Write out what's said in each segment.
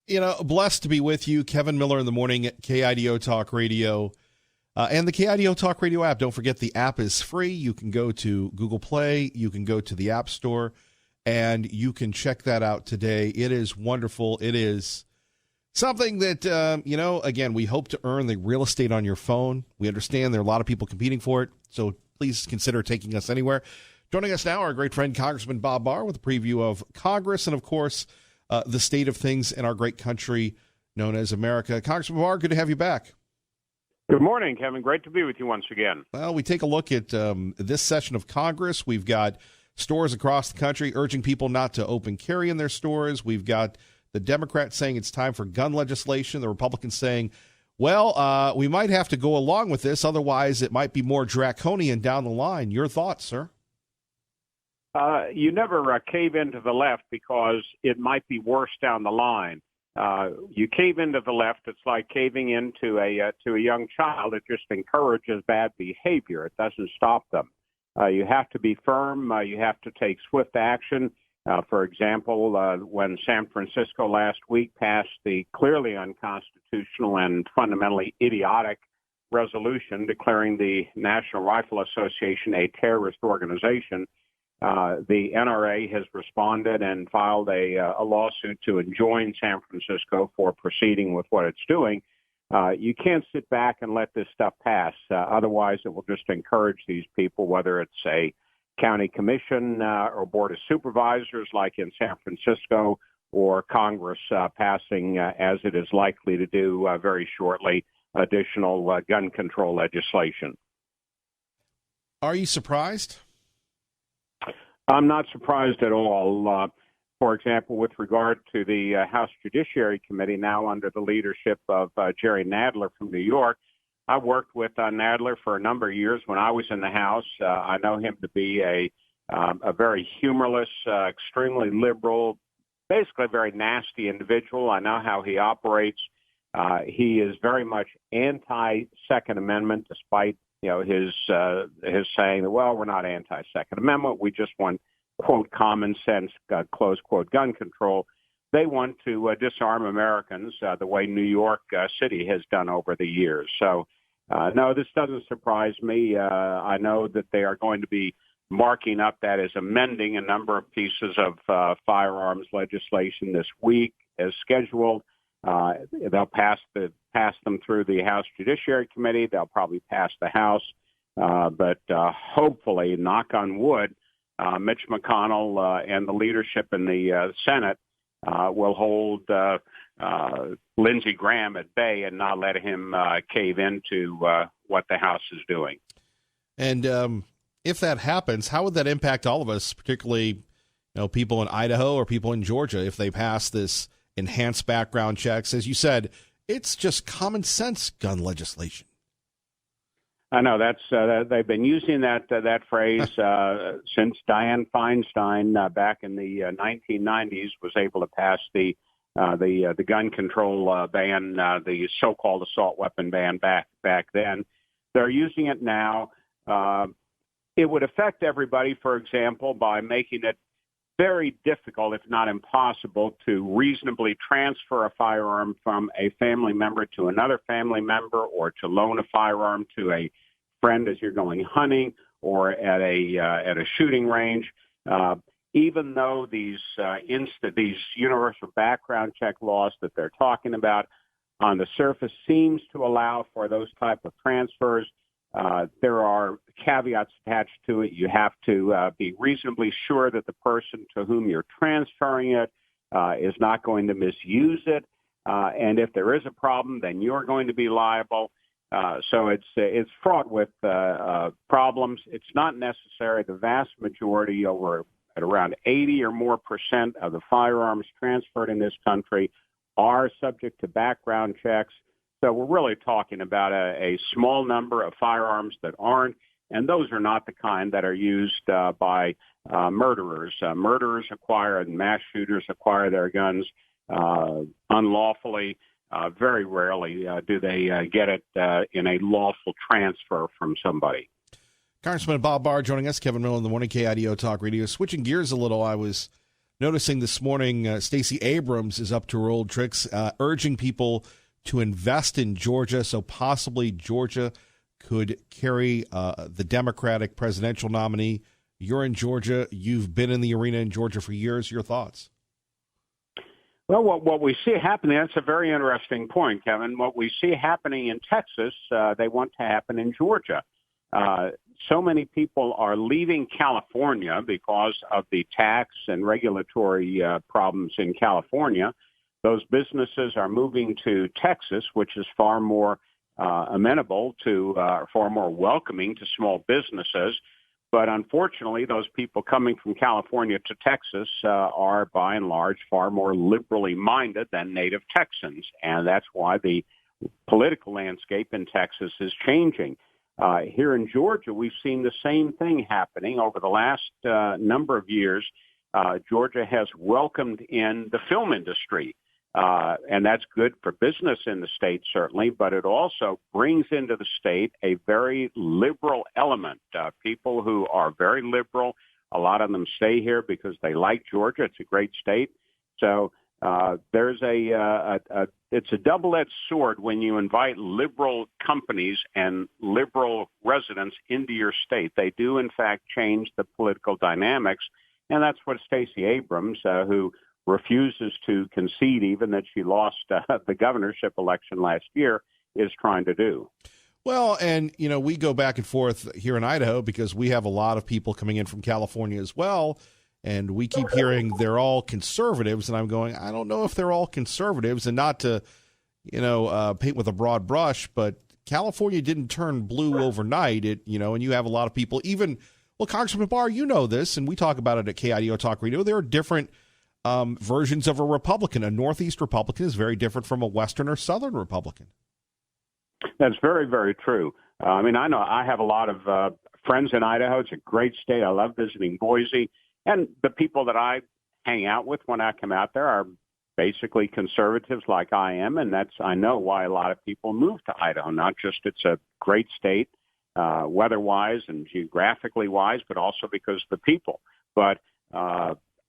Blessed to be with you. Kevin Miller in the morning at KIDO Talk Radio and the KIDO Talk Radio app. Don't forget the app is free. You can go to Google Play. You can go to the App Store, and you can check that out today. It is wonderful. It is something that, again, we hope to earn the real estate on your phone. We understand there are a lot of people competing for it, so please consider taking us anywhere. Joining us now, our great friend Congressman Bob Barr with a preview of Congress and, of course, the state of things in our great country known as America. Congressman Barr, good to have you back. Good morning, Kevin. Great to be with you once again. Well, we take a look at this session of Congress. We've got stores across the country urging people not to open carry in their stores. We've got the Democrats saying it's time for gun legislation. The Republicans saying, well, we might have to go along with this. Otherwise, it might be more draconian down the line. Your thoughts, sir? You never cave into the left because it might be worse down the line. You cave into the left, it's like caving into a young child. It just encourages bad behavior. It doesn't stop them. You have to be firm. You have to take swift action. For example, when San Francisco last week passed the clearly unconstitutional and fundamentally idiotic resolution declaring the National Rifle Association a terrorist organization, the NRA has responded and filed a lawsuit to enjoin San Francisco for proceeding with what it's doing. You can't sit back and let this stuff pass. Otherwise, it will just encourage these people, whether it's a county commission or board of supervisors like in San Francisco, or Congress passing, as it is likely to do very shortly, additional gun control legislation. Are you surprised? I'm not surprised at all. For example, with regard to the House Judiciary Committee, now under the leadership of Jerry Nadler from New York, I worked with Nadler for a number of years when I was in the House. I know him to be a very humorless, extremely liberal, basically a very nasty individual. I know how he operates. He is very much anti-Second Amendment, despite his saying that, well, we're not anti-Second Amendment. We just want, quote, common sense, close quote, gun control. They want to disarm Americans the way New York City has done over the years. So, no, this doesn't surprise me. I know that they are going to be marking up, that is, amending a number of pieces of firearms legislation this week as scheduled. They'll pass them through the House Judiciary Committee. They'll probably pass the House. But hopefully, knock on wood, Mitch McConnell and the leadership in the Senate will hold Lindsey Graham at bay and not let him cave into what the House is doing. And if that happens, how would that impact all of us, particularly people in Idaho or people in Georgia, if they pass this enhanced background checks? As you said, it's just common sense gun legislation. I know that's they've been using that phrase since Dianne Feinstein back in the 1990s was able to pass the gun control ban, the so-called assault weapon ban back then. They're using it now. It would affect everybody, for example, by making it very difficult, if not impossible, to reasonably transfer a firearm from a family member to another family member, or to loan a firearm to a friend as you're going hunting or at a shooting range. Even though these universal background check laws that they're talking about on the surface seems to allow for those type of transfers, there are caveats attached to it. You have to be reasonably sure that the person to whom you're transferring it is not going to misuse it. And if there is a problem, then you're going to be liable. So it's fraught with problems. It's not necessary. The vast majority, at around 80 or more % of the firearms transferred in this country, are subject to background checks. So we're really talking about a small number of firearms that aren't, and those are not the kind that are used by murderers. Murderers acquire and mass shooters acquire their guns unlawfully. Very rarely do they get it in a lawful transfer from somebody. Congressman Bob Barr joining us. Kevin Miller in the morning, KIDO Talk Radio. Switching gears a little, I was noticing this morning Stacey Abrams is up to her old tricks, urging people to invest in Georgia, so possibly Georgia could carry the Democratic presidential nominee. You're in Georgia. You've been in the arena in Georgia for years. Your thoughts? Well, what we see happening, that's a very interesting point, Kevin. What we see happening in Texas, they want to happen in Georgia. So many people are leaving California because of the tax and regulatory problems in California. Those businesses are moving to Texas, which is far more amenable to, far more welcoming to small businesses. But unfortunately, those people coming from California to Texas are, by and large, far more liberally minded than native Texans. And that's why the political landscape in Texas is changing. Here in Georgia, we've seen the same thing happening over the last number of years. Georgia has welcomed in the film industry. And that's good for business in the state, certainly, but it also brings into the state a very liberal element. People who are very liberal, a lot of them stay here because they like Georgia. It's a great state. So there's it's a double-edged sword when you invite liberal companies and liberal residents into your state. They do, in fact, change the political dynamics, and that's what Stacey Abrams, who refuses to concede even that she lost the governorship election last year, is trying to do. Well, and, we go back and forth here in Idaho because we have a lot of people coming in from California as well, and we keep hearing they're all conservatives, and I'm going, I don't know if they're all conservatives, and not to, paint with a broad brush, but California didn't turn blue overnight, and you have a lot of people, Congressman Barr, you know this, and we talk about it at KIDO Talk Radio, there are different versions of a Republican. A Northeast Republican is very different from a Western or Southern Republican. That's very, very true. I know I have a lot of friends in Idaho. It's a great state. I love visiting Boise. And the people that I hang out with when I come out there are basically conservatives like I am. And I know why a lot of people move to Idaho. Not just it's a great state, weather-wise and geographically wise, but also because of the people. But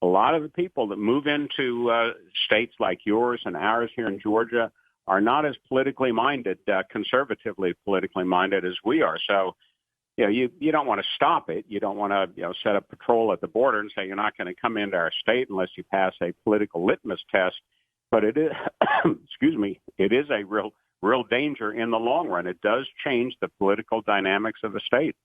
a lot of the people that move into states like yours and ours here in Georgia are not as politically minded, conservatively politically minded as we are. So, you don't want to stop it. You don't want to, set up patrol at the border and say you're not going to come into our state unless you pass a political litmus test. But it is, it is a real danger in the long run. It does change the political dynamics of the state.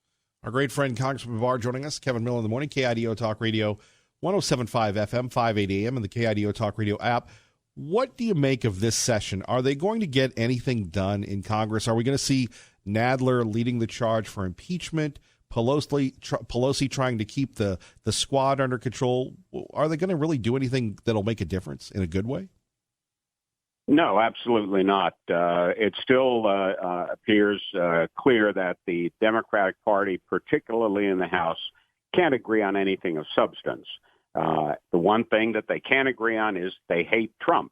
Our great friend Congressman Barr joining us, Kevin Miller in the morning, KIDO Talk Radio. 107.5 FM, 580 AM, and the KIDO Talk Radio app. What do you make of this session? Are they going to get anything done in Congress? Are we going to see Nadler leading the charge for impeachment, Pelosi trying to keep the squad under control? Are they going to really do anything that'll make a difference in a good way? No, absolutely not. It still appears clear that the Democratic Party, particularly in the House, can't agree on anything of substance. The one thing that they can agree on is they hate Trump,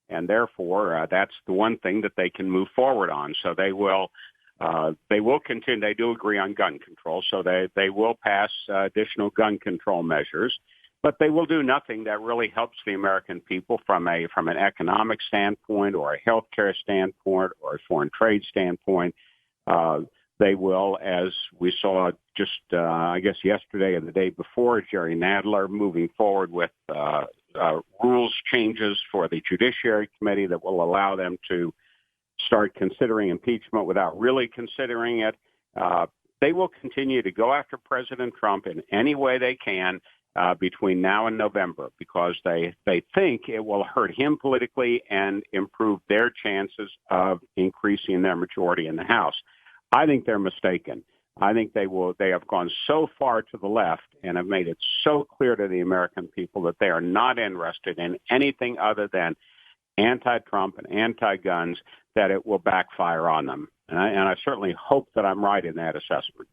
and therefore that's the one thing that they can move forward on. So they will continue. They do agree on gun control, so they will pass additional gun control measures, but they will do nothing that really helps the American people from an economic standpoint or a healthcare standpoint or a foreign trade standpoint. They will, as we saw just, yesterday or the day before, Jerry Nadler moving forward with rules changes for the Judiciary Committee that will allow them to start considering impeachment without really considering it. They will continue to go after President Trump in any way they can between now and November because they think it will hurt him politically and improve their chances of increasing their majority in the House. I think they're mistaken. I think they have gone so far to the left and have made it so clear to the American people that they are not interested in anything other than anti-Trump and anti-guns, that it will backfire on them. And I certainly hope that I'm right in that assessment.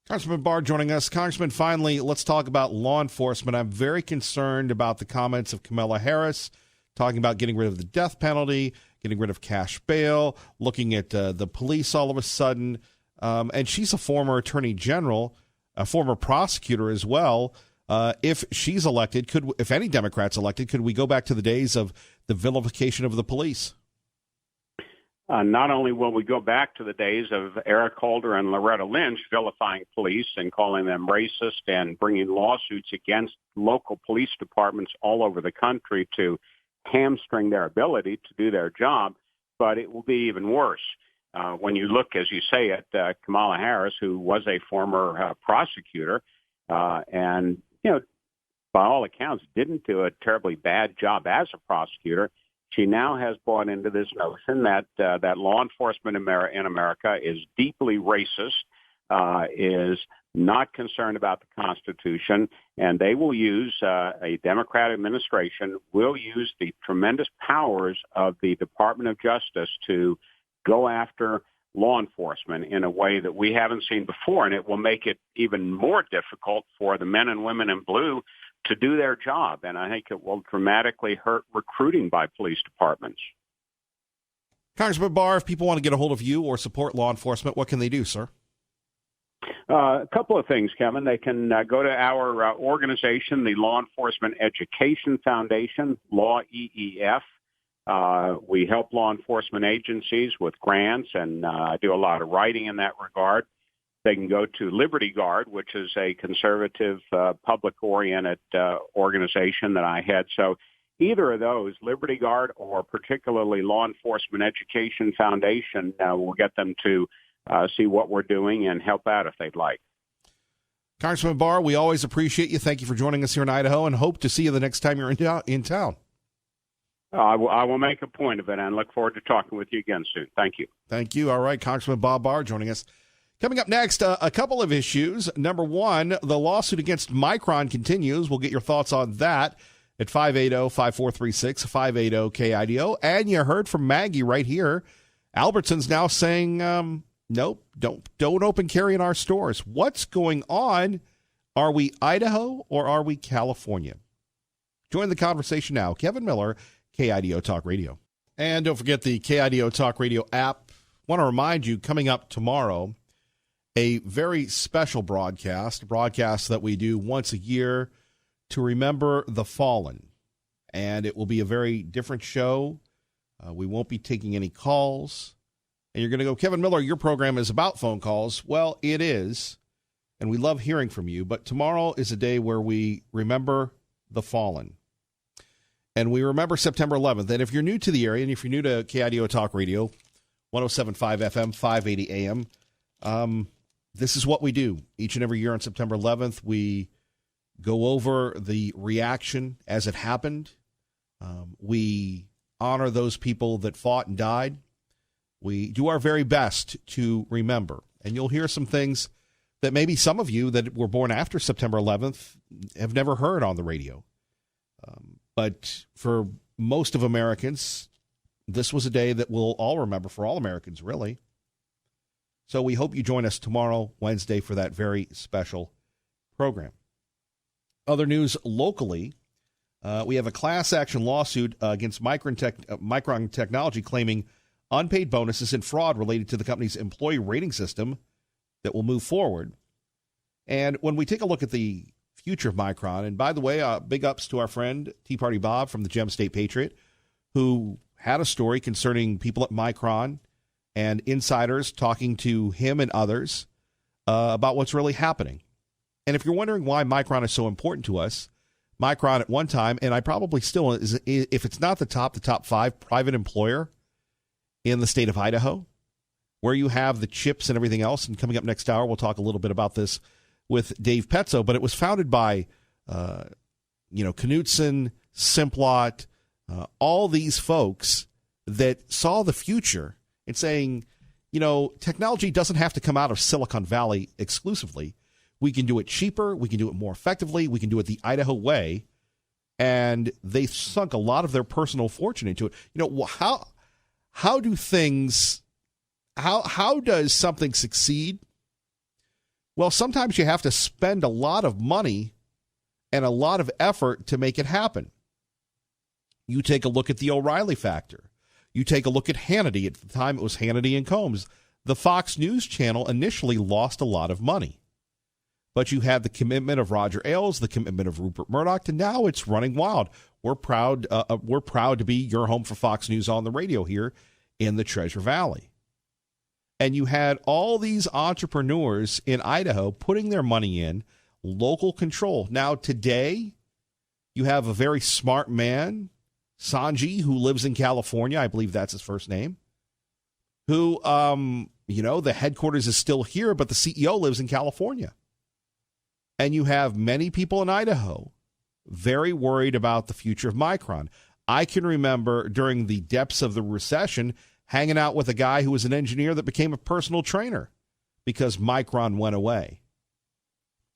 Congressman Barr joining us. Congressman, finally, let's talk about law enforcement. I'm very concerned about the comments of Kamala Harris talking about getting rid of the death penalty, getting rid of cash bail, looking at the police all of a sudden. And she's a former attorney general, a former prosecutor as well. If she's elected, if any Democrats elected, could we go back to the days of the vilification of the police? Not only will we go back to the days of Eric Holder and Loretta Lynch vilifying police and calling them racist and bringing lawsuits against local police departments all over the country to hamstring their ability to do their job, but it will be even worse. When you look, as you say, at Kamala Harris, who was a former prosecutor, and, by all accounts, didn't do a terribly bad job as a prosecutor. She now has bought into this notion that that law enforcement in America is deeply racist, is not concerned about the Constitution, and they will use, a Democrat administration will use the tremendous powers of the Department of Justice to go after law enforcement in a way that we haven't seen before, and it will make it even more difficult for the men and women in blue to do their job, and I think it will dramatically hurt recruiting by police departments. Congressman Barr, if people want to get a hold of you or support law enforcement, what can they do, sir? A couple of things, Kevin. They can go to our organization, the Law Enforcement Education Foundation, Law EEF. We help law enforcement agencies with grants, and do a lot of writing in that regard. They can go to Liberty Guard, which is a conservative, public-oriented organization that I head. So either of those, Liberty Guard or particularly Law Enforcement Education Foundation, will get them to see what we're doing and help out if they'd like. Congressman Barr, we always appreciate you. Thank you for joining us here in Idaho, and hope to see you the next time you're in town. I will make a point of it and look forward to talking with you again soon. Thank you. Thank you. All right, Congressman Bob Barr joining us. Coming up next, a couple of issues. Number one, the lawsuit against Micron continues. We'll get your thoughts on that at 580-5436, 580-KIDO. And you heard from Maggie right here. Albertson's now saying, nope, don't open carry in our stores. What's going on? Are we Idaho or are we California? Join the conversation now. Kevin Miller, KIDO Talk Radio. And don't forget the KIDO Talk Radio app. Want to remind you, coming up tomorrow, a very special broadcast that we do once a year to remember the fallen. And it will be a very different show. We won't be taking any calls. And you're going to go, Kevin Miller, your program is about phone calls. Well, it is. And we love hearing from you. But tomorrow is a day where we remember the fallen. And we remember September 11th. And if you're new to the area, and if you're new to KIDO Talk Radio, 107.5 FM, 580 AM, this is what we do each and every year on September 11th. We go over the reaction as it happened. We honor those people that fought and died. We do our very best to remember. And you'll hear some things that maybe some of you that were born after September 11th have never heard on the radio. But for most of Americans, this was a day that we'll all remember, for all Americans, really. So we hope you join us tomorrow, Wednesday, for that very special program. Other news locally, we have a class action lawsuit against Micron Technology claiming unpaid bonuses and fraud related to the company's employee rating system that will move forward. And when we take a look at the future of Micron, and by the way, big ups to our friend Tea Party Bob from the Gem State Patriot, who had a story concerning people at Micron and insiders talking to him and others about what's really happening. And if you're wondering why Micron is so important to us, Micron at one time, and I probably still is, if it's not the top 5 private employer in the state of Idaho, where you have the chips and everything else. And coming up next hour, we'll talk a little bit about this with Dave Petzo. But it was founded by, Knutson, Simplot, all these folks that saw the future and saying, technology doesn't have to come out of Silicon Valley exclusively. We can do it cheaper. We can do it more effectively. We can do it the Idaho way. And they sunk a lot of their personal fortune into it. How does something succeed? Well, sometimes you have to spend a lot of money and a lot of effort to make it happen. You take a look at the O'Reilly factor. You take a look at Hannity. At the time, it was Hannity and Combs. The Fox News channel initially lost a lot of money. But you had the commitment of Roger Ailes, the commitment of Rupert Murdoch, and now it's running wild. We're proud to be your home for Fox News on the radio here in the Treasure Valley. And you had all these entrepreneurs in Idaho putting their money in local control. Now, today, you have a very smart man, Sanji, who lives in California. I believe that's his first name. Who, the headquarters is still here, but the CEO lives in California. And you have many people in Idaho very worried about the future of Micron. I can remember during the depths of the recession hanging out with a guy who was an engineer that became a personal trainer because Micron went away.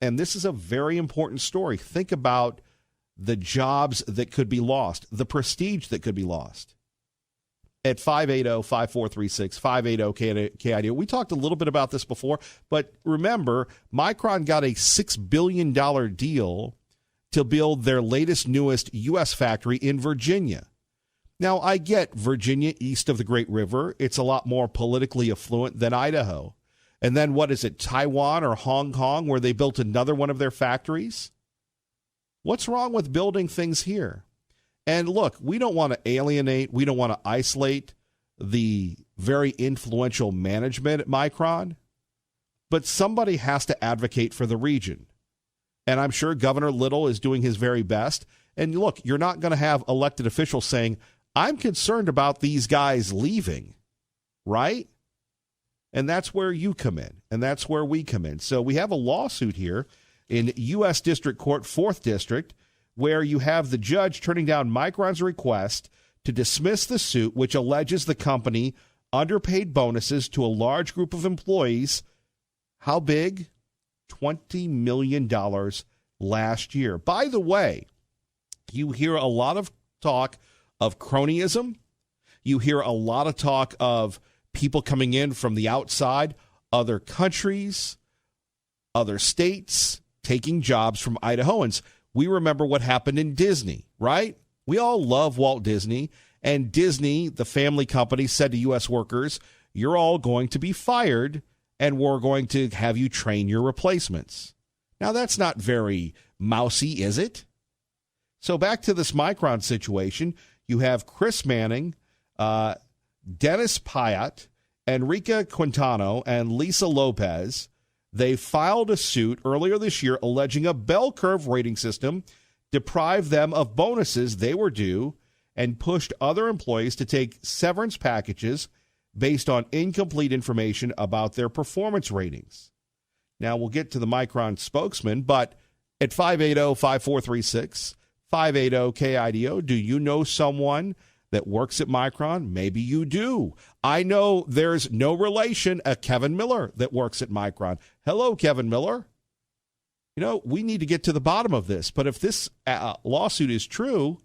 And this is a very important story. Think about the jobs that could be lost, the prestige that could be lost. At 580-5436, 580-KIDO. We talked a little bit about this before, but remember, Micron got a $6 billion deal to build their latest, newest U.S. factory in Virginia. Now, I get Virginia east of the Great River. It's a lot more politically affluent than Idaho. And then what is it, Taiwan or Hong Kong, where they built another one of their factories? What's wrong with building things here? And look, we don't want to alienate, we don't want to isolate the very influential management at Micron, but somebody has to advocate for the region. And I'm sure Governor Little is doing his very best. And look, you're not going to have elected officials saying, I'm concerned about these guys leaving, right? And that's where you come in, and that's where we come in. So we have a lawsuit here in U.S. District Court, 4th District, where you have the judge turning down Micron's request to dismiss the suit, which alleges the company underpaid bonuses to a large group of employees. How big? $20 million last year. By the way, you hear a lot of talk of cronyism. You hear a lot of talk of people coming in from the outside, other countries, other states, taking jobs from Idahoans. We remember what happened in Disney, right? We all love Walt Disney. And Disney, the family company, said to U.S. workers, you're all going to be fired, and we're going to have you train your replacements. Now, that's not very mousy, is it? So back to this Micron situation, you have Chris Manning, Dennis Pyatt, Enrique Quintano, and Lisa Lopez. They filed a suit earlier this year alleging a bell curve rating system deprived them of bonuses they were due and pushed other employees to take severance packages based on incomplete information about their performance ratings. Now, we'll get to the Micron spokesman, but at 580-5436, 580-KIDO, do you know someone that works at Micron? Maybe you do. I know there's no relation, a Kevin Miller that works at Micron. Hello, Kevin Miller. You know, we need to get to the bottom of this. But if this lawsuit is true,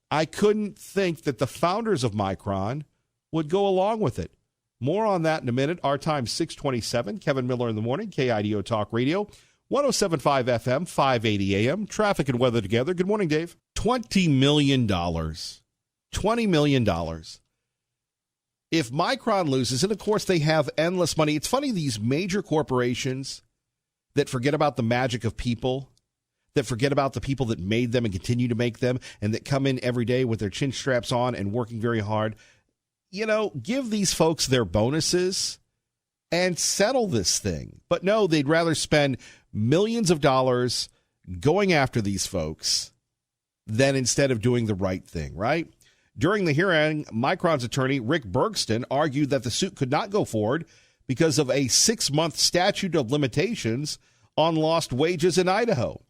I couldn't think that the founders of Micron would go along with it. More on that in a minute. Our time, 6:27. Kevin Miller in the morning, KIDO Talk Radio, 107.5 FM, 580 AM. Traffic and weather together. Good morning, Dave. $20 million. $20 million. If Micron loses, and of course they have endless money. It's funny, these major corporations that forget about the magic of people, that forget about the people that made them and continue to make them, and that come in every day with their chin straps on and working very hard. You know, give these folks their bonuses and settle this thing. But no, they'd rather spend millions of dollars going after these folks than instead of doing the right thing, right? During the hearing, Micron's attorney, Rick Bergston, argued that the suit could not go forward because of a 6-month statute of limitations on lost wages in Idaho.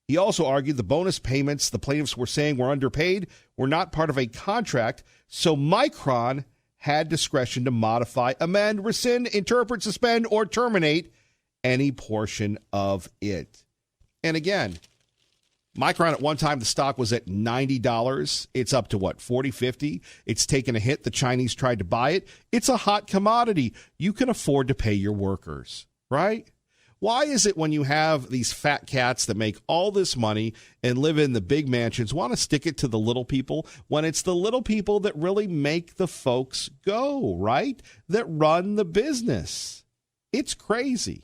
He also argued the bonus payments the plaintiffs were saying were underpaid were not part of a contract, so Micron had discretion to modify, amend, rescind, interpret, suspend, or terminate any portion of it. And again, Micron at one time, the stock was at $90. It's up to what, 40, 50? It's taken a hit. The Chinese tried to buy it. It's a hot commodity. You can afford to pay your workers, right? Why is it when you have these fat cats that make all this money and live in the big mansions want to stick it to the little people when it's the little people that really make the folks go, right? That run the business. It's crazy.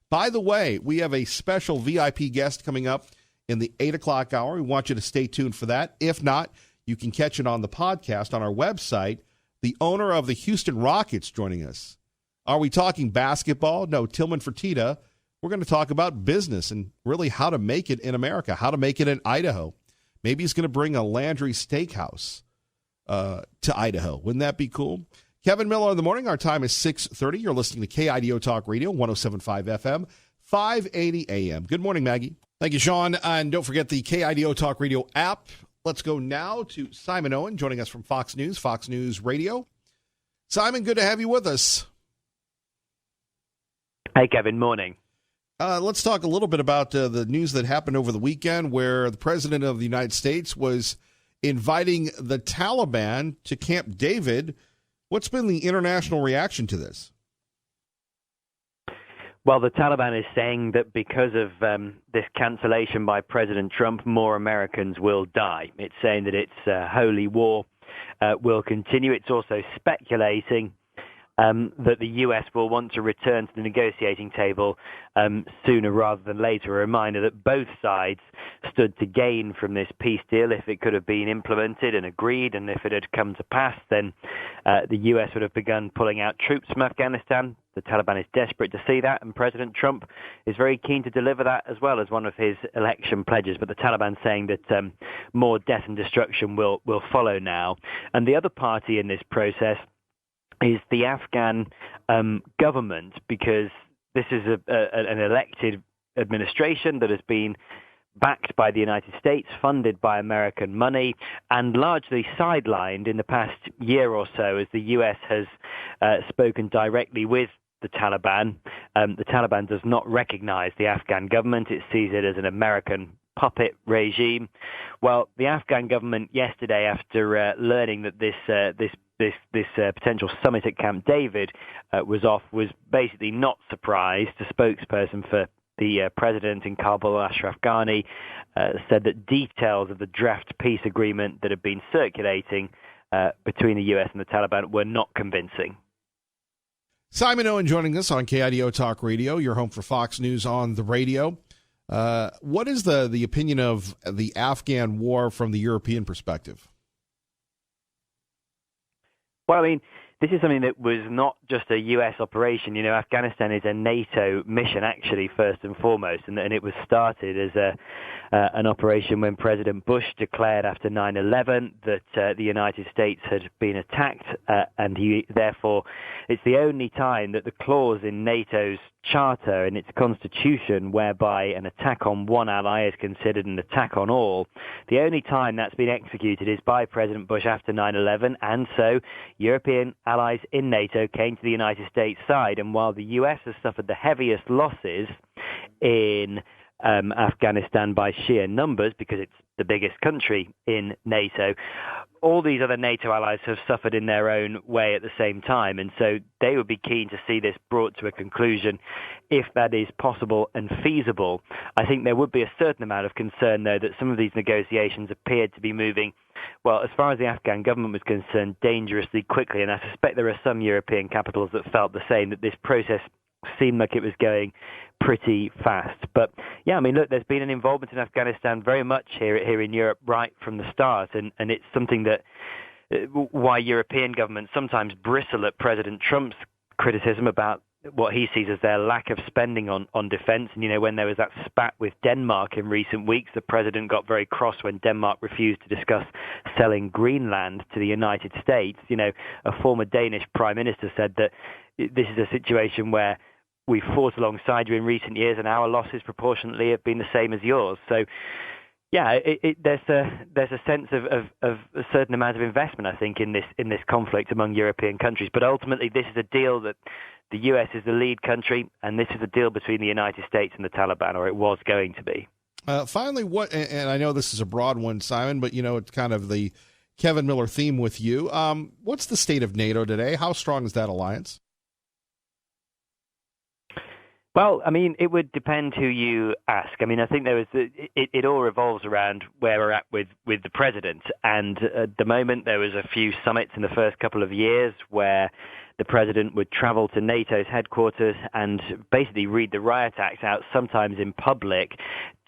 By the way, we have a special VIP guest coming up in the 8 o'clock hour. We want you to stay tuned for that. If not, you can catch it on the podcast on our website. The owner of the Houston Rockets joining us. Are we talking basketball? No, Tillman Fertitta. We're going to talk about business and really how to make it in America, how to make it in Idaho. Maybe he's going to bring a Landry Steakhouse to Idaho. Wouldn't that be cool? Kevin Miller in the morning. Our time is 6:30. You're listening to KIDO Talk Radio, 107.5 FM, 580 AM. Good morning, Maggie. Thank you, Sean. And don't forget the KIDO Talk Radio app. Let's go now to Simon Owen, joining us from Fox News Radio. Simon, good to have you with us. Hey, Kevin. Morning. Let's talk a little bit about the news that happened over the weekend where the President of the United States was inviting the Taliban to Camp David. What's been the international reaction to this? Well, the Taliban is saying that because of this cancellation by President Trump, more Americans will die. It's saying that its holy war will continue. It's also speculating that the U.S. will want to return to the negotiating table sooner rather than later. A reminder that both sides stood to gain from this peace deal if it could have been implemented and agreed, and if it had come to pass, then the U.S. would have begun pulling out troops from Afghanistan. The Taliban is desperate to see that, and President Trump is very keen to deliver that as well as one of his election pledges. But the Taliban saying that more death and destruction will follow now. And the other party in this process is the Afghan government, because this is an elected administration that has been backed by the United States, funded by American money, and largely sidelined in the past year or so as the U.S. has spoken directly with the Taliban. The Taliban does not recognize the Afghan government. It sees it as an American puppet regime. Well, the Afghan government yesterday, after learning that this potential summit at Camp David was off, was basically not surprised. The spokesperson for the president in Kabul, Ashraf Ghani, said that details of the draft peace agreement that had been circulating between the U.S. and the Taliban were not convincing. Simon Owen joining us on KIDO Talk Radio, your home for Fox News on the radio. What is the opinion of the Afghan war from the European perspective? Well, I mean, this is something that was not just a U.S. operation. You know, Afghanistan is a NATO mission, actually, first and foremost, and it was started as an operation when President Bush declared after 9/11 that the United States had been attacked, and therefore it's the only time that the clause in NATO's charter and its constitution whereby an attack on one ally is considered an attack on all, the only time that's been executed is by President Bush after 9/11, and so European allies in NATO came to the United States side. And while the US has suffered the heaviest losses in Afghanistan by sheer numbers, because it's the biggest country in NATO, all these other NATO allies have suffered in their own way at the same time, and so they would be keen to see this brought to a conclusion if that is possible and feasible. I think there would be a certain amount of concern, though, that some of these negotiations appeared to be moving, well, as far as the Afghan government was concerned, dangerously quickly, and I suspect there are some European capitals that felt the same, that this process seemed like it was going pretty fast. But yeah, I mean, look, there's been an involvement in Afghanistan very much here in Europe right from the start, and it's something that why European governments sometimes bristle at President Trump's criticism about what he sees as their lack of spending on defense. And, you know, when there was that spat with Denmark in recent weeks, the president got very cross when Denmark refused to discuss selling Greenland to the United States. You know, a former Danish prime minister said that this is a situation where we fought alongside you in recent years and our losses proportionately have been the same as yours. So, yeah, there's a sense of a certain amount of investment, I think, in this conflict among European countries. But ultimately, this is a deal that the U.S. is the lead country, and this is a deal between the United States and the Taliban, or it was going to be. Finally, and I know this is a broad one, Simon, but, you know, it's kind of the Kevin Miller theme with you. What's the state of NATO today? How strong is that alliance? Well, I mean, it would depend who you ask. I mean, I think it all revolves around where we're at with the president. And at the moment, there was a few summits in the first couple of years where the president would travel to NATO's headquarters and basically read the riot acts out, sometimes in public,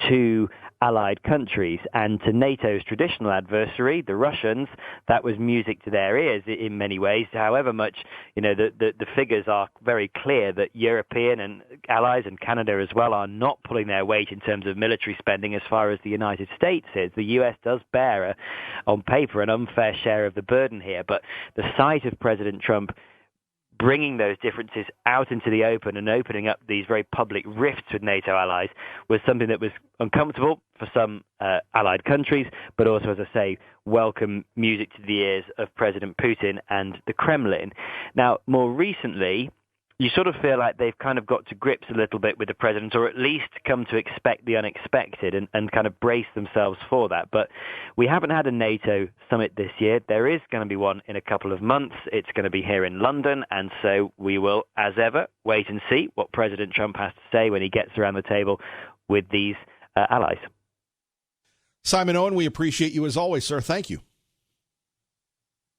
to allied countries. And to NATO's traditional adversary, the Russians, that was music to their ears in many ways. However much, the figures are very clear that European and allies and Canada as well are not pulling their weight in terms of military spending as far as the United States is. The U.S. does bear, on paper, an unfair share of the burden here. But the sight of President Trump bringing those differences out into the open and opening up these very public rifts with NATO allies was something that was uncomfortable for some allied countries, but also, as I say, welcome music to the ears of President Putin and the Kremlin. Now, more recently, you sort of feel like they've kind of got to grips a little bit with the president, or at least come to expect the unexpected and kind of brace themselves for that. But we haven't had a NATO summit this year. There is going to be one in a couple of months. It's going to be here in London. And so we will, as ever, wait and see what President Trump has to say when he gets around the table with these allies. Simon Owen, we appreciate you as always, sir. Thank you.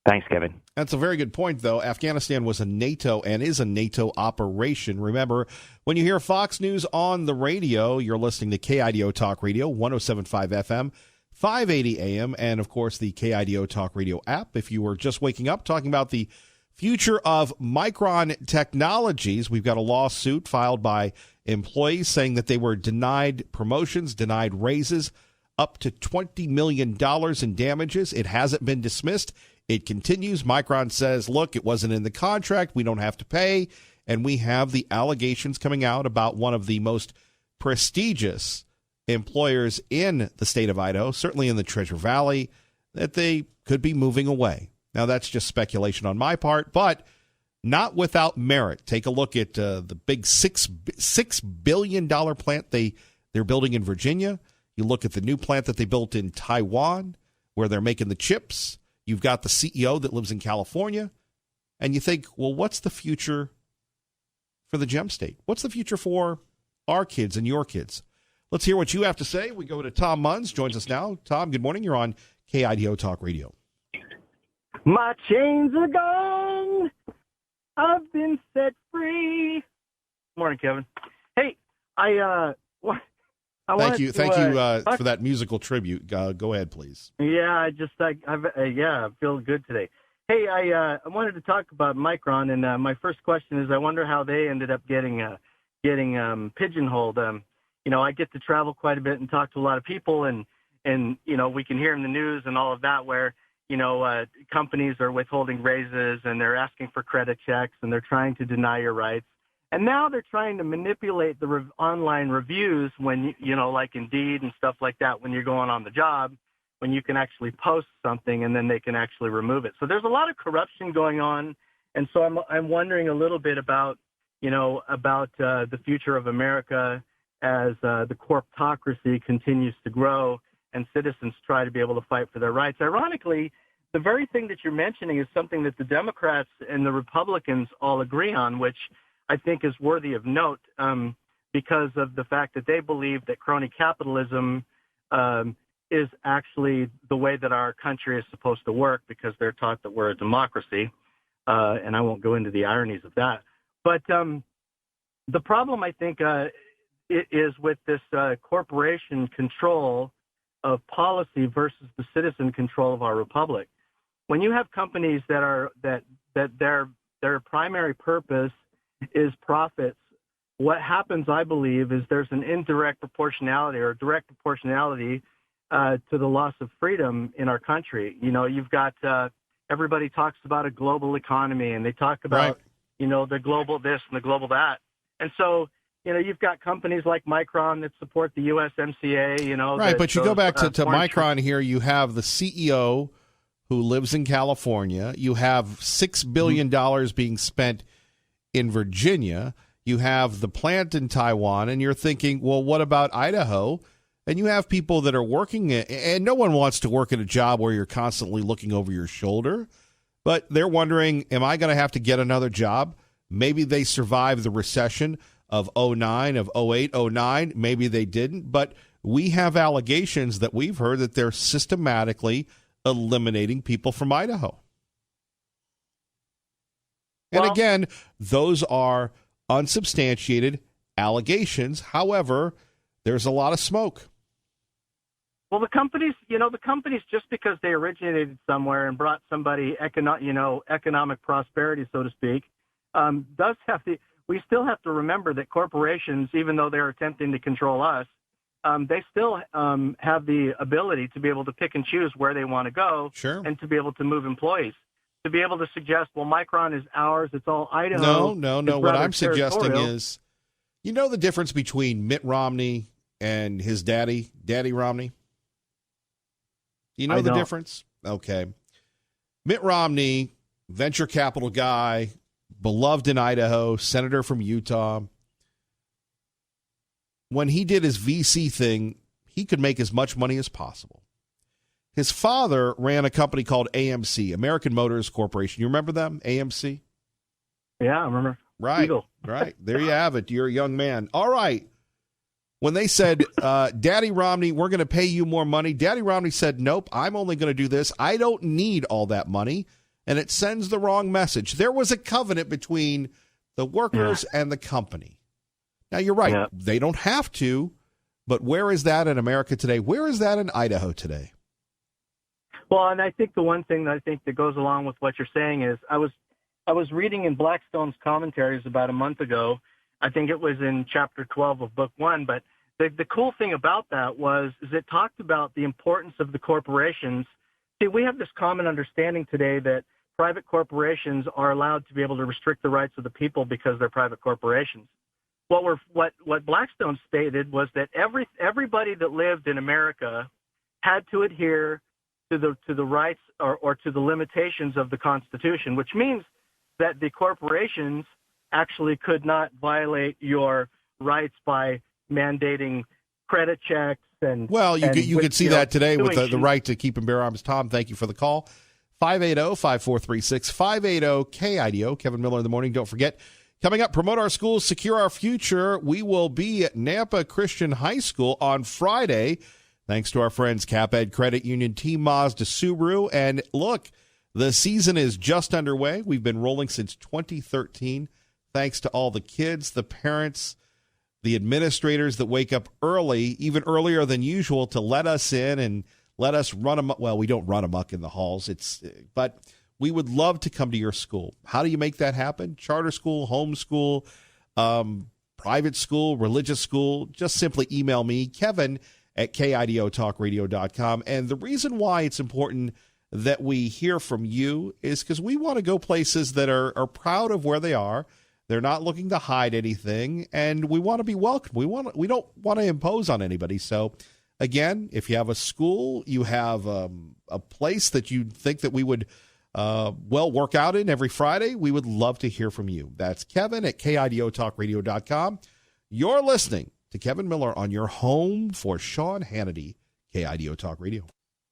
Thanks, Kevin. That's a very good point, though. Afghanistan was a NATO and is a NATO operation. Remember, when you hear Fox News on the radio, you're listening to KIDO Talk Radio, 107.5 FM, 580 AM, and, of course, the KIDO Talk Radio app. If you were just waking up, talking about the future of Micron Technologies, we've got a lawsuit filed by employees saying that they were denied promotions, denied raises, up to $20 million in damages. It hasn't been dismissed. It continues. Micron says, look, it wasn't in the contract. We don't have to pay. And we have the allegations coming out about one of the most prestigious employers in the state of Idaho, certainly in the Treasure Valley, that they could be moving away. Now, that's just speculation on my part, but not without merit. Take a look at the big $6 billion plant they're building in Virginia. You look at the new plant that they built in Taiwan, where they're making the chips. You've got the CEO that lives in California, and you think, well, what's the future for the gem state? What's the future for our kids and your kids? Let's hear what you have to say. We go to Tom Munns, joins us now. Tom, good morning. You're on KIDO Talk Radio. My chains are gone. I've been set free. Morning, Kevin. Hey, Thank you for that musical tribute. Go ahead, please. Yeah, I feel good today. Hey, I wanted to talk about Micron, and my first question is, I wonder how they ended up getting pigeonholed. I get to travel quite a bit and talk to a lot of people, and we can hear in the news and all of that where companies are withholding raises and they're asking for credit checks and they're trying to deny your rights. And now they're trying to manipulate the online reviews when, like Indeed and stuff like that, when you're going on the job, when you can actually post something and then they can actually remove it. So there's a lot of corruption going on. And so I'm wondering a little bit about the future of America as the corptocracy continues to grow and citizens try to be able to fight for their rights. Ironically, the very thing that you're mentioning is something that the Democrats and the Republicans all agree on, which I think is worthy of note because of the fact that they believe that crony capitalism is actually the way that our country is supposed to work because they're taught that we're a democracy. And I won't go into the ironies of that. But the problem, I think, is with this corporation control of policy versus the citizen control of our republic. When you have companies that their primary purpose is profits, what happens, I believe, is there's an indirect proportionality or direct proportionality to the loss of freedom in our country. You've got everybody talks about a global economy, and they talk about, the global this and the global that. And so, you've got companies like Micron that support the USMCA, Right, but you go back to Micron here, you have the CEO who lives in California. You have $6 billion being spent in Virginia. You have the plant in Taiwan, and you're thinking, well, what about Idaho? And you have people that are working, and no one wants to work at a job where you're constantly looking over your shoulder, but they're wondering, am I going to have to get another job? Maybe they survived the recession of 09, of 08, 09. Maybe they didn't, but we have allegations that we've heard that they're systematically eliminating people from Idaho. And again, those are unsubstantiated allegations. However, there's a lot of smoke. Well, the companies, just because they originated somewhere and brought somebody economic prosperity, so to speak, we still have to remember that corporations, even though they're attempting to control us, they still have the ability to be able to pick and choose where they want to go, sure, and to be able to move employees. To be able to suggest, well, Micron is ours, it's all Idaho. No. What I'm suggesting is, you know the difference between Mitt Romney and his Daddy Romney? Do you know the difference? Okay. Mitt Romney, venture capital guy, beloved in Idaho, senator from Utah. When he did his VC thing, he could make as much money as possible. His father ran a company called AMC, American Motors Corporation. You remember them, AMC? Yeah, I remember. Right, Eagle. Right. There you have it. You're a young man. All right. When they said, Daddy Romney, we're going to pay you more money, Daddy Romney said, nope, I'm only going to do this. I don't need all that money. And it sends the wrong message. There was a covenant between the workers and the company. Now, you're right. Yeah. They don't have to. But where is that in America today? Where is that in Idaho today? Well, and I think the one thing that I think that goes along with what you're saying is I was reading in Blackstone's commentaries about a month ago. I think it was in chapter 12 of book 1. But the cool thing about that is it talked about the importance of the corporations. See, we have this common understanding today that private corporations are allowed to be able to restrict the rights of the people because they're private corporations. What Blackstone stated was that everybody that lived in America had to adhere to the rights or to the limitations of the Constitution, which means that the corporations actually could not violate your rights by mandating credit checks and. Well, you could see that today with the right to keep and bear arms. Tom, thank you for the call. 580-5436, 580-KIDO. Kevin Miller in the morning. Don't forget, coming up, promote our schools, secure our future. We will be at Nampa Christian High School on Friday, thanks to our friends Cap Ed Credit Union, Team Mazda Subaru. And look, the season is just underway. We've been rolling since 2013, thanks to all the kids, the parents, the administrators that wake up early, even earlier than usual, to let us in and let us run amok. Well, we don't run amok in the halls, but we would love to come to your school. How do you make that happen? Charter school, homeschool, private school, religious school. Just simply email me, Kevin at KIDOTalkRadio.com. And the reason why it's important that we hear from you is because we want to go places that are proud of where they are. They're not looking to hide anything, and we want to be welcome. We don't want to impose on anybody. So, again, if you have a school, you have a place that you think that we would work out in every Friday, we would love to hear from you. That's Kevin at KIDOTalkRadio.com. You're listening to Kevin Miller on your home for Sean Hannity, KIDO Talk Radio.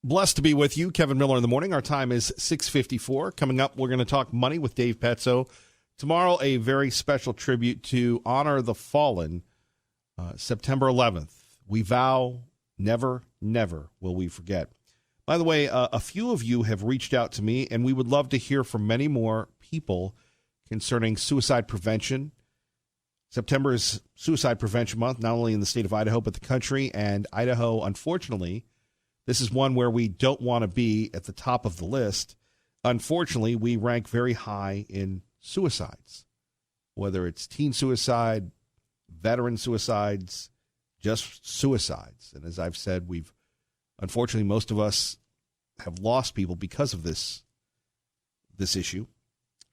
Blessed to be with you, Kevin Miller in the morning. Our time is 6:54. Coming up, we're going to talk money with Dave Petzo. Tomorrow, a very special tribute to honor the fallen, September 11th. We vow never, never will we forget. By the way, a few of you have reached out to me, and we would love to hear from many more people concerning suicide prevention. September is Suicide Prevention Month, not only in the state of Idaho, but the country. And Idaho, unfortunately, this is one where we don't want to be at the top of the list. Unfortunately, we rank very high in suicides, whether it's teen suicide, veteran suicides, just suicides. And as I've said, unfortunately, most of us have lost people because of this issue.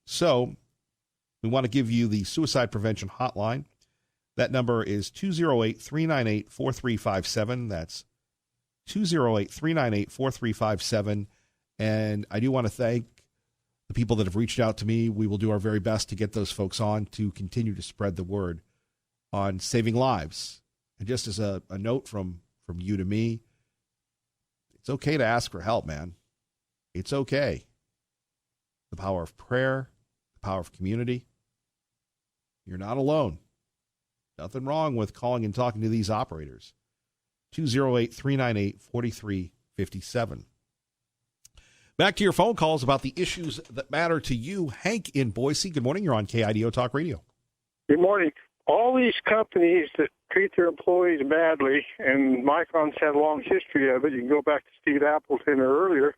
So we want to give you the suicide prevention hotline. That number is 208-398-4357. That's 208-398-4357. And I do want to thank the people that have reached out to me. We will do our very best to get those folks on to continue to spread the word on saving lives. And just as a note from you to me, it's okay to ask for help, man. It's okay. The power of prayer, the power of community. You're not alone. Nothing wrong with calling and talking to these operators. 208-398-4357. Back to your phone calls about the issues that matter to you. Hank in Boise, good morning. You're on KIDO Talk Radio. Good morning. All these companies that treat their employees badly, and Micron's had a long history of it. You can go back to Steve Appleton or earlier.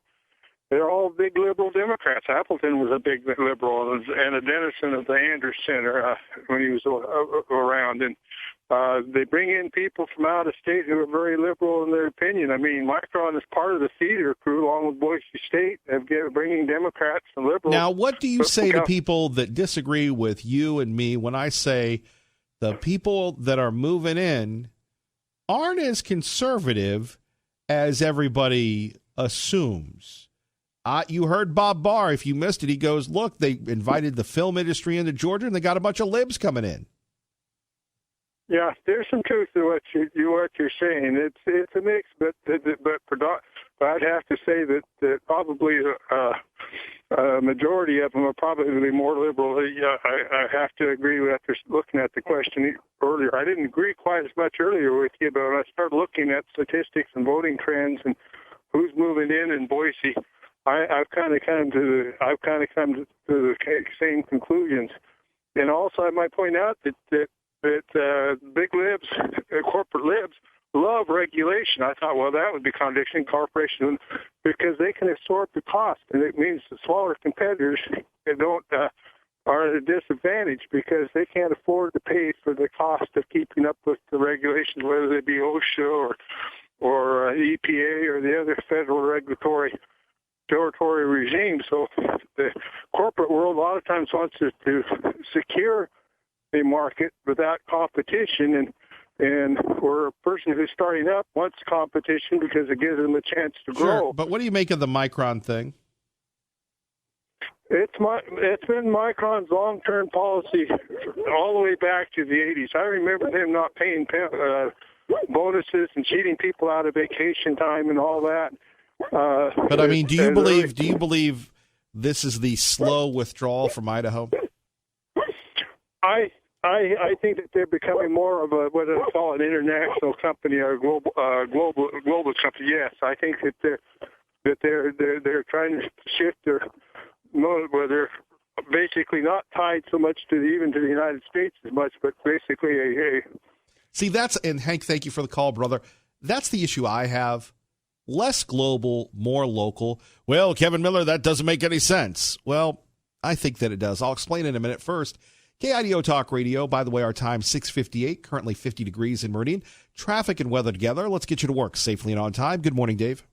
They're all big liberal Democrats. Appleton was a big liberal, and a Dennison of the Andrews Center when he was around. And they bring in people from out of state who are very liberal in their opinion. I mean, Micron is part of the theater crew, along with Boise State, of bringing Democrats and liberals. Now, what do you say to people that disagree with you and me when I say the people that are moving in aren't as conservative as everybody assumes? You heard Bob Barr. If you missed it, he goes, look, they invited the film industry into Georgia, and they got a bunch of libs coming in. Yeah, there's some truth to what you're saying. It's a mix, but I'd have to say that probably a majority of them are probably more liberal. I have to agree with after looking at the question earlier. I didn't agree quite as much earlier with you, but when I started looking at statistics and voting trends and who's moving in Boise, I've kind of come to the same conclusions. And also, I might point out that big libs, corporate libs, love regulation. I thought, well, that would be contradiction, corporation, because they can absorb the cost, and it means the smaller competitors are at a disadvantage because they can't afford to pay for the cost of keeping up with the regulations, whether they be OSHA or EPA or the other federal regulatory regime. So the corporate world a lot of times wants to secure the market without competition, and for a person who's starting up wants competition because it gives them a chance to grow. Sure, but what do you make of the Micron thing? It's been Micron's long-term policy all the way back to the 80s. I remember them not paying bonuses and cheating people out of vacation time and all that. But I mean, do you believe this is the slow withdrawal from Idaho? I think that they're becoming more of a what I call an international company or a global company. Yes, I think that they're trying to shift their mode where they're basically not tied so much even to the United States as much, but basically See, and Hank, thank you for the call, brother. That's the issue I have. Less global, more local. Well, Kevin Miller, that doesn't make any sense. Well, I think that it does. I'll explain in a minute. First, KIDO Talk Radio. By the way, our time 6:58, currently 50 degrees in Meridian. Traffic and weather together. Let's get you to work safely and on time. Good morning, Dave.